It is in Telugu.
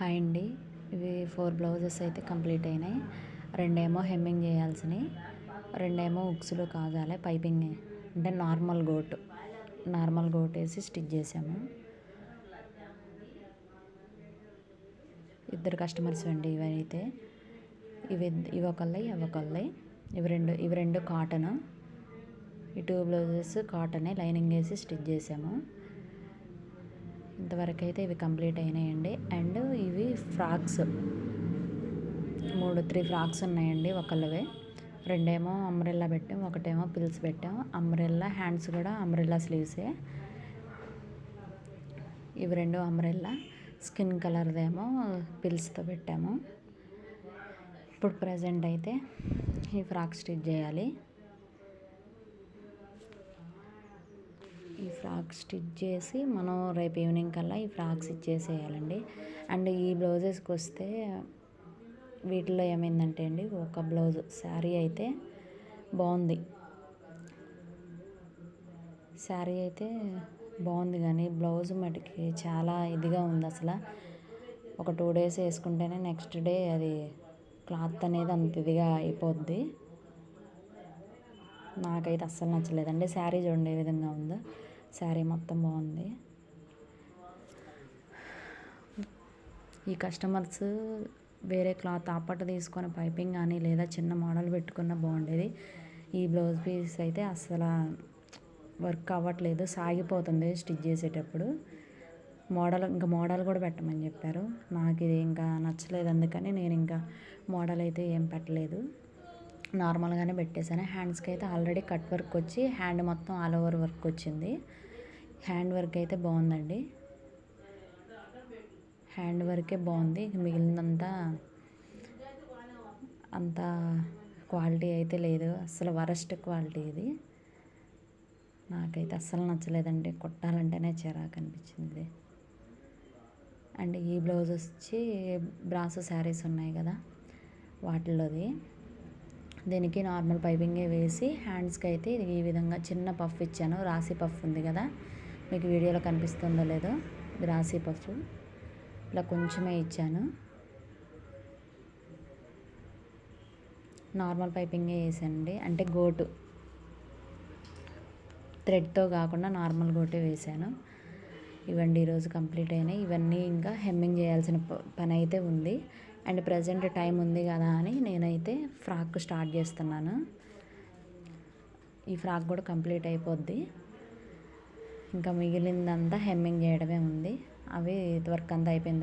హాయ్ అండి. ఇవి 4 బ్లౌజెస్ అయితే కంప్లీట్ అయినాయి. రెండేమో హెమ్మింగ్ చేయాల్సినవి, రెండేమో ఉక్సులు కాజాలి పైపింగ్ అంటే నార్మల్ గోట్ వేసి స్టిచ్ చేసాము. ఇద్దరు కస్టమర్స్ అండి ఇవైతే. ఇవి ఒకళ్ళవి అవి ఒకళ్ళవి. ఇవి రెండు కాటన్. ఈ 2 బ్లౌజెస్ కాటనే లైనింగ్ వేసి స్టిచ్ చేసాము. ఇంతవరకు అయితే ఇవి కంప్లీట్ అయినాయండి. అండ్ ఇవి ఫ్రాక్స్ 3 ఫ్రాక్స్ ఉన్నాయండి ఒకళ్ళవే. రెండేమో అంబ్రెల్లా పెట్టాం, ఒకటేమో పిల్స్ పెట్టాం. అంబ్రెల్లా హ్యాండ్స్ కూడా అంబ్రెల్లా స్లీవ్సే. ఇవి రెండు అంబ్రెల్లా, స్కిన్ కలర్దేమో పిల్స్తో పెట్టాము. ఇప్పుడు ప్రజెంట్ అయితే ఈ ఫ్రాక్ స్టిచ్ చేయాలి. ఈ ఫ్రాక్ స్టిచ్ చేసి మనం రేపు ఈవినింగ్ కల్లా ఈ ఫ్రాక్స్ ఇచ్చేసేయాలండి. అండ్ ఈ బ్లౌజెస్కి వస్తే వీటిలో ఏమైందంటే అండి, ఒక బ్లౌజ్ శారీ అయితే బాగుంది. కానీ బ్లౌజ్ మటుకి చాలా ఇదిగా ఉంది. అసలు ఒక 2 డేస్ వేసుకుంటేనే నెక్స్ట్ డే అది క్లాత్ అనేది అంత ఇదిగా అయిపోద్ది. నాకైతే అస్సలు నచ్చలేదండి. శారీ చూడండి ఏ విధంగా ఉందో. శారీ మొత్తం బాగుంది. ఈ కస్టమర్స్ వేరే క్లాత్ ఆపట్టు తీసుకొని పైపింగ్ కానీ లేదా చిన్న మోడల్ పెట్టుకున్న బాగుండేది. ఈ బ్లౌజ్ పీస్ అయితే అస్సలు వర్క్ అవ్వట్లేదు, సాగిపోతుంది స్టిచ్ చేసేటప్పుడు. మోడల్ కూడా పెట్టమని చెప్పారు. నాకు ఇది ఇంకా నచ్చలేదు, అందుకని నేను ఇంకా మోడల్ అయితే ఏం పెట్టలేదు, నార్మల్గానే పెట్టేశాను. హ్యాండ్స్కి అయితే ఆల్రెడీ కట్ వర్క్ వచ్చి హ్యాండ్ మొత్తం ఆల్ ఓవర్ వర్క్ వచ్చింది. హ్యాండ్ వర్క్ అయితే బాగుందండి. హ్యాండ్ వర్కే బాగుంది. మిగిలినంతా అంత క్వాలిటీ అయితే లేదు. అస్సలు వరస్ట్ క్వాలిటీ ఇది. నాకైతే అస్సలు నచ్చలేదండి. కుట్టాలంటేనే చిరాకు అనిపించింది. అండ్ ఈ బ్లౌజ్ వచ్చి బ్రాసో శారీస్ ఉన్నాయి కదా వాటిల్లోది. దీనికి నార్మల్ పైపింగే వేసి హ్యాండ్స్కి అయితే ఈ విధంగా చిన్న పఫ్ ఇచ్చాను. రాశి పఫ్ ఉంది కదా, మీకు వీడియోలో కనిపిస్తుందో లేదో, ఇది రాశి పఫ్. ఇలా కొంచెమే ఇచ్చాను. నార్మల్ పైపింగే వేసానండి. అంటే గోటు థ్రెడ్తో కాకుండా నార్మల్ గోటే వేసాను. ఇవన్నీ ఈరోజు కంప్లీట్ అయినాయి. ఇవన్నీ ఇంకా హెమ్మింగ్ చేయాల్సిన పని అయితే ఉంది. అండ్ ప్రజెంట్ టైం ఉంది కదా అని నేనైతే ఫ్రాక్ స్టార్ట్ చేస్తున్నాను. ఈ ఫ్రాక్ కూడా కంప్లీట్ అయిపోద్ది. ఇంకా మిగిలిందంతా హెమ్మింగ్ చేయడమే ఉంది. అవి వర్క్ అంతా అయిపోయింది.